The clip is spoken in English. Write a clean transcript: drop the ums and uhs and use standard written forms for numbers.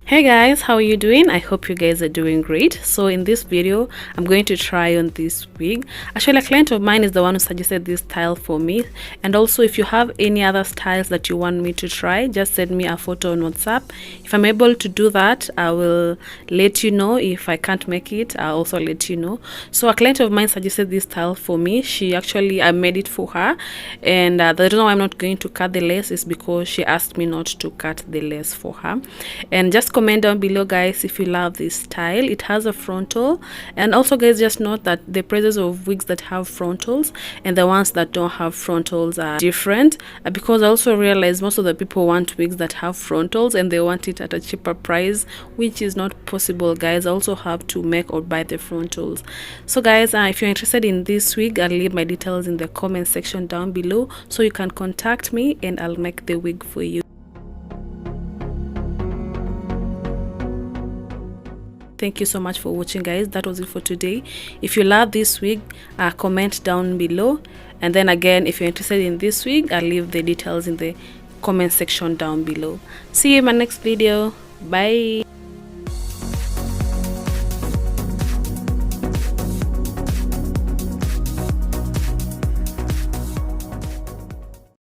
Hey guys, how are you doing? I hope you guys are doing great. So in this video, I'm going to try on this wig. Actually, a client of mine is the one who suggested this style for me. And also, if you have any other styles that you want me to try, just send me a photo on WhatsApp. If I'm able to do that, I will let you know. If I can't make it, I'll also let you know. So a client of mine suggested this style for me. I made it for her. And the reason why I'm not going to cut the lace is because she asked me not to cut the lace for her. And just comment down below, guys, if you love this style. It has a frontal, and also, guys, just note that the prices of wigs that have frontals and the ones that don't have frontals are different, because I also realize most of the people want wigs that have frontals and they want it at a cheaper price, which is not possible, guys. I also have to make or buy the frontals. So guys, if you're interested in this wig, I'll leave my details in the comment section down below, so you can contact me and I'll make the wig for you. Thank you so much for watching, guys. That was it for today. If you love this wig, comment down below, and then again, if you're interested in this wig, I'll leave the details in the comment section down below. See you in my next video. Bye.